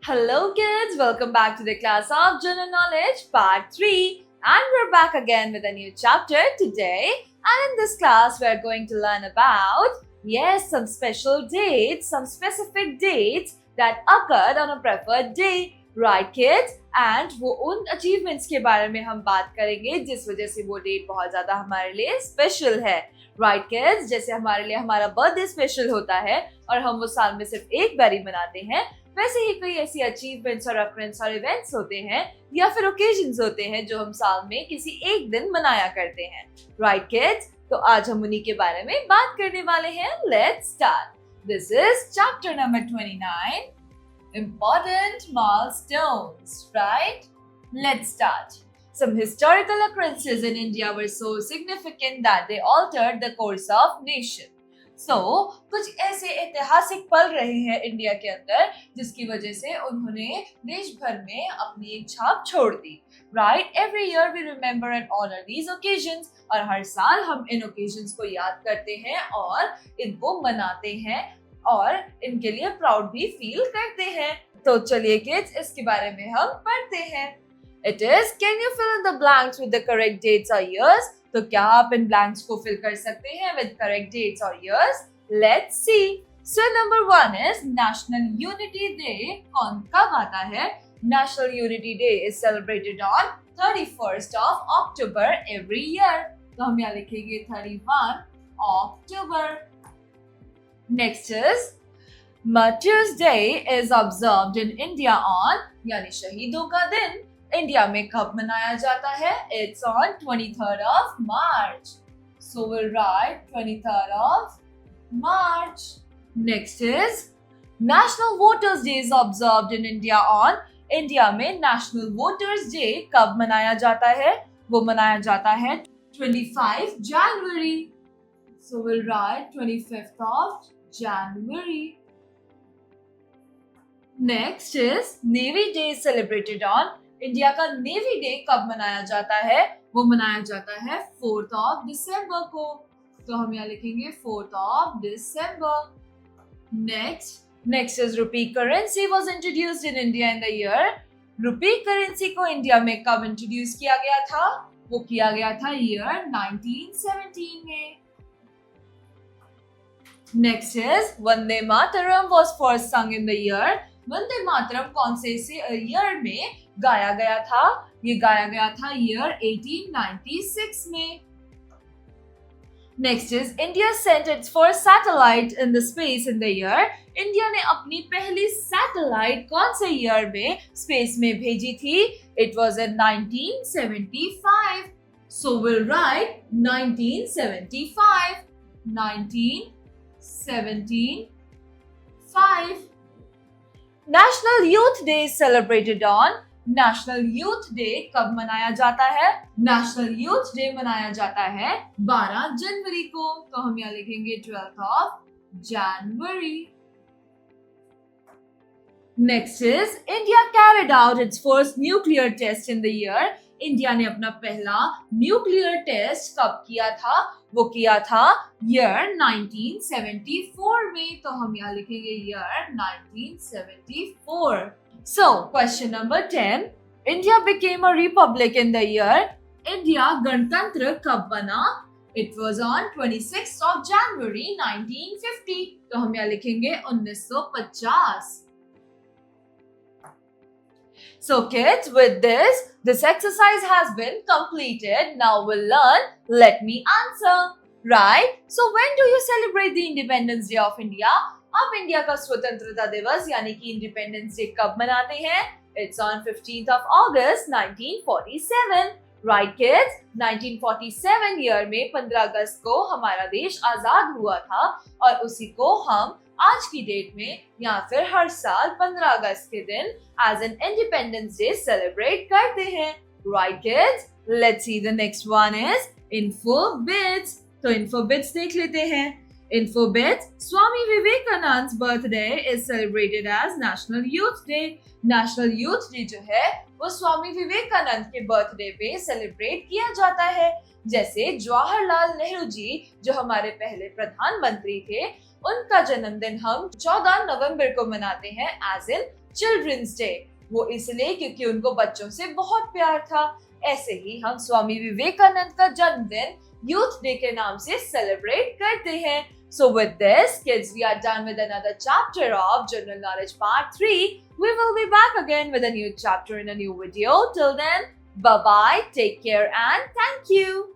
Hello, kids. Welcome back to the class of General Knowledge, Part 3. And we're back again with a new chapter today. And in this class, we're going to learn about, some special dates, some specific dates that occurred on a preferred day. Right, kids? And वो उन achievements के बारे में हम बात करेंगे जिस वजह से वो डेट बहुत ज़्यादा हमारे लिए स्पेशल है. Right, kids? जैसे हमारे लिए हमारा बर्थडे स्पेशल होता है और हम वो साल में सिर्फ एक बार ही मनाते हैं, वैसे ही कई ऐसी अचीवमेंट्स और रेफरेंस और इवेंट्स होते हैं या फिर ओकेजन्स होते हैं जो हम साल में किसी एक दिन मनाया करते हैं. Right kids? तो आज हम उन्हीं के बारे में बात करने वाले हैं. Let's start. This is chapter number 29, important milestones. Right? Let's start. Some historical occurrences in India were so significant that they altered the course of nation. कुछ ऐसे ऐतिहासिक पल रहे हैं इंडिया के अंदर जिसकी वजह से उन्होंने देश भर में अपनी एक छाप छोड़ दी. Right? Every year we remember and honour these occasions, और हर साल हम इन ओकेजन्स को याद करते हैं और इनको मनाते हैं और इनके लिए प्राउड भी फील करते हैं. तो चलिए किड्स, इसके बारे में हम पढ़ते हैं. It is, can you fill in the blanks with the correct dates or years? तो क्या आप इन ब्लैंक्स को फिल कर सकते हैं with correct dates or years? Let's see. So number 1 is National Unity Day. कब आता है? National Unity Day is celebrated on 31st of October every year. तो हम यहाँ लिखेंगे 31 October. Next is Martyrs Day is observed in India on, यानी शहीदों का दिन इंडिया में कब मनाया जाता है? It's on 23rd of March. So we'll write 23rd of March. Next is National Voters Day is observed in India on, India में National Voters Day कब मनाया जाता है? वो मनाया जाता है 25 January. So we'll write 25th of January. Next is Navy Day is celebrated on, India का नेवी डे कब मनाया जाता है? वो मनाया जाता है 4th of December को. तो हम यहाँ लिखेंगे 4th of December. Next is rupee currency was introduced in India in the year. Rupee currency को इंडिया में कब इंट्रोड्यूस किया गया था? वो किया गया था ईयर 1917 में. Next is Vande Mataram was first sung in the year. Vande Mataram कौन से ईयर में गाया गया था? ये गाया गया था ईयर 1896 में. Next is India sent its first satellite in the space in the year. India ने अपनी पहली सैटेलाइट कौन से ईयर में स्पेस में भेजी थी? It was in 1975. So we'll write 1975. 1975. National Youth Day is celebrated on. National Youth Day कब मनाया जाता है? National Youth Day मनाया जाता है 12 जनवरी को. तो हम यहाँ लिखेंगे 12th of January. Next is India carried out its first nuclear test in the year. India ने अपना पहला न्यूक्लियर टेस्ट कब किया था? वो किया था ईयर 1974 में. तो हम यहाँ लिखेंगे year 1974. So question number 10, India became a republic in the year. India गणतंत्र कब बना? It was on 26th of January 1950. तो हम यहाँ लिखेंगे 1950. So kids, with this exercise has been completed. Now we'll learn Let Me Answer. Right? So when do you celebrate the Independence Day of India? अब India का स्वतंत्रता दिवस यानी कि इंडिपेंडेंस डे कब मनाते हैं? It's on 15th of August 1947. Right kids? 1947 year में 15 अगस्त को हमारा देश आजाद हुआ था और उसी को हम आज की डेट में या फिर हर साल 15 अगस्त के दिन as an independence day celebrate करते हैं. Right kids? Let's see the next one is info bits. तो इन्फो बिट्स देख लेते हैं. Infobit, Swami Vivekanand's birthday is celebrated as National Youth Day. National Youth Day जो है वो स्वामी विवेकानंद के बर्थडे पे सेलिब्रेट किया जाता है। जैसे जवाहरलाल नेहरू जी जो हमारे पहले प्रधानमंत्री थे, उनका जन्मदिन हम 14 नवंबर को मनाते हैं एज इन चिल्ड्रंस डे। वो इसलिए क्योंकि उनको बच्चों से बहुत प्यार था। ऐसे ही हम स्वामी विवेकानंद का जन्मदिन यूथ डे के नाम से सेलिब्रेट करते हैं। So with this, kids, we are done with another chapter of General Knowledge Part 3. We will be back again with a new chapter in a new video. Till then, bye-bye, take care and thank you.